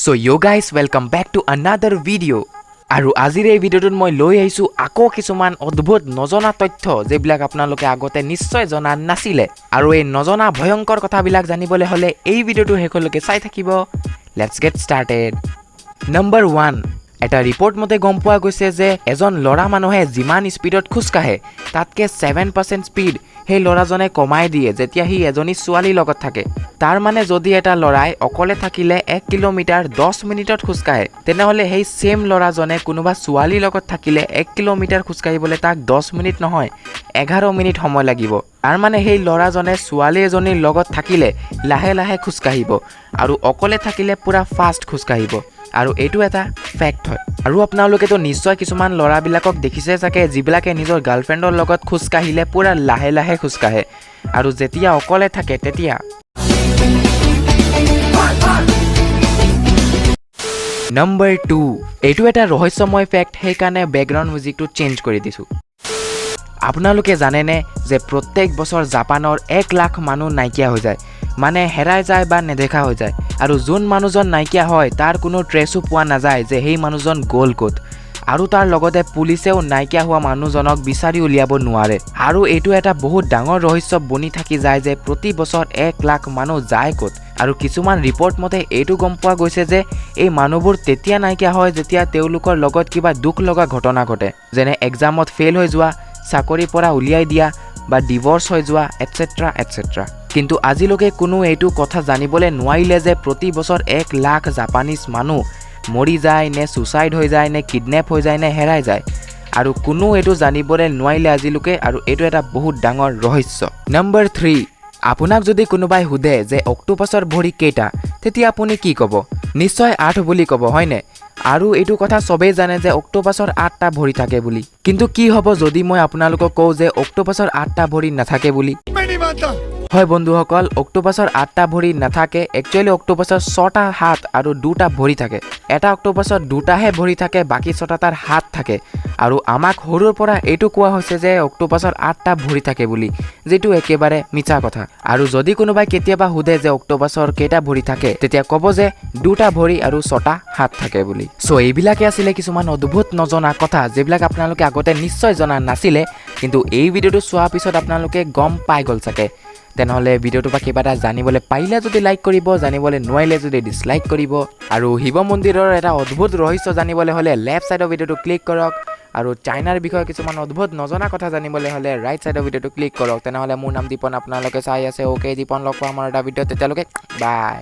So yo guys, welcome back to another video. আৰু আজিৰ এই ভিডিওটোত মই লৈ আহিছো আকৌ কিছুমান অদ্ভুত নজনা তথ্য যেবিলাক আপোনালোকে আগতে নিশ্চয় জনা নাছিলে আৰু এই নজনা ভয়ংকৰ কথাবিলাক জানিবলৈ হলে এই ভিডিওটো হেকলৈকে চাই থাকিব Let's get started. Number 1, এটা ৰিপৰ্ট মতে গম পোৱা গৈছে যে এজন লৰা মানুহে যিমান স্পিডত খুজকাহে তাতকে 7% স্পিড সেই লৰাজনে কমাই দিয়ে যেতিয়া হি এজনী ছোৱালী লগত থাকে তাৰ মানে যদি এটা লৰাই অকলে থাকিলে 1 কিলোমিটাৰ 10 মিনিটত খুজকাহে তেনেহলে সেই সেম লৰাজনে কোনোবা ছোৱালী লগত থাকিলে 1 কিলোমিটাৰ খুজকাহিবলৈ তাক 10 মিনিট নহয় 11 মিনিট সময় লাগিব তাৰ মানে সেই লৰাজনে ছোৱালী এজনীৰ লগত থাকিলে লাহে লাহে খুজকাহিব আৰু অকলে থাকিলে পুৰা ফাষ্ট খুজকাহিব আৰু এটো এটা ফ্যাক্ট হয় আৰু আপোনালোকে তো নিশ্চয় কিছুমান লৰাবিলাকক দেখিছে চাগে যিবিলাকে নিজৰ গাৰ্লফ্ৰেণ্ডৰ লগত খুজকাহিলে পুৰা লাহে লাহে খুজকাহে আৰু যেতিয়া অকলে থাকে তেতিয়া Number 2, এটো এটা ৰহস্যময় ফ্যাক্ট হেকানে ব্যাকগ্ৰাউণ্ড মিউজিকটো চেঞ্জ কৰি দিছো আপোনালোকে জানেনে যে প্ৰত্যেক বছৰ জাপানৰ 1 লাখ মানুহ নাইকিয়া হৈ যায় মানে হেৰাই যায় বা নেদেখা হৈ যায় আৰু যোন মানুহজন নাইকিয়া হয় তাৰ কোনো ট্ৰেসও পোৱা নাযায় যে সেই মানুহজন গ'ল ক'ত আৰু তাৰ লগতে পুলিচেও নাইকিয়া হোৱা মানুহজনক বিচাৰি উলিয়াব নোৱাৰে আৰু এটো এটা বহুত ডাঙৰ ৰহস্য বনি থাকি যায় যে প্ৰতি বছৰ 1 লাখ মানুহ যায় ক'ত আৰু কিছুমান ৰিপৰ্ট মতে এটো গম পোৱা গৈছে যে এই মানুহবোৰ তেতিয়া নাইকিয়া হয় যেতিয়া তেওঁলোকৰ লগত কিবা দুখ লগা ঘটনা ঘটে যেনে এক্সামত ফেল হৈ যোৱা চাকৰি পৰা উলিয়াই দিয়া বা ডিভোৰ্স হৈ যোৱা এটসেট্ৰা এটসেট্ৰা কিন্তু আজিলৈকে কোনো এটো কথা জানিবলৈ নোৱাৰিলে যে প্ৰতি বছৰ 1 লাখ জাপানীজ মানুহ মৰি যায় নে সুসাইড হৈ যায় নে কিডন্যাপ হৈ যায় নে হেৰাই যায় আৰু কোনো এটো জানিবলৈ নোৱাৰিলে আজিলৈকে আৰু এটো এটা বহুত ডাঙৰ ৰহস্য Number 3, আপোনাক যদি কোনোবাই হুধে যে অক্টোপাছৰ ভৰি কেইটা তেতিয়া আপুনি কি ক'ব নিশ্চয় 8 বুলি ক'ব হয়নে আৰু এটো কথা সবে জানে যে অক্টোপাছৰ 8টা ভৰি থাকে বুলি কিন্তু কি হ'ব যদি মই আপোনালোকক কওঁ যে অক্টোপাছৰ 8টা ভৰি নাথাকে বুলি হয় বন্ধুসকল অক্টোপাছৰ 8টা ভৰি নাথাকে একচুয়ালি অক্টোপাছৰ 6টা হাত আৰু 2টা ভৰি থাকে এটা অক্টোপাছৰ 2টাহে ভৰি থাকে বাকি 6টা তাৰ হাত থাকে আৰু আমাক হৰুৰ পৰা এটো কোৱা হৈছে যে অক্টোপাছৰ 8টা ভৰি থাকে বুলি যেটো একেবাৰে মিছা কথা আৰু যদি কোনোবাই কেতিয়াবা হুধে যে অক্টোপাছৰ কেইটা ভৰি থাকে তেতিয়া ক'ব যে 2টা ভৰি আৰু 6টা হাত থাকে বুলি সো এইবিলাকে আছিল কিছুমান অদ্ভুত নজনা কথা যেবিলাক আপোনালোকে আগতে নিশ্চয় জনা নাছিলে কিন্তু এই ভিডিওটো চোৱা পিছত আপোনালোকে গম পাই গল চাগে তেনেহলে ভিডিওটো বা কিবা এটা জানিবলৈ পাইলে যদি লাইক কৰিব জানিবলৈ নোৱাৰিলে যদি ডিসলাইক কৰিব আৰু শিৱ মন্দিৰৰ এটা অদ্ভুত ৰহস্য জানিবলৈ হলে লেফট সাইডৰ ভিডিওটো ক্লিক কৰক আৰু চাইনাৰ বিষয়ে কিছুমান অদ্ভুত নজনা কথা জানিবলৈ হলে ৰাইট সাইডৰ ভিডিওটো ক্লিক কৰক তেনেহলে মোৰ নাম দীপন আপোনালোকে চাই আছে ওকে দীপন লগ পাম আমাৰ এটা ভিডিও তেতিয়ালৈকে বাই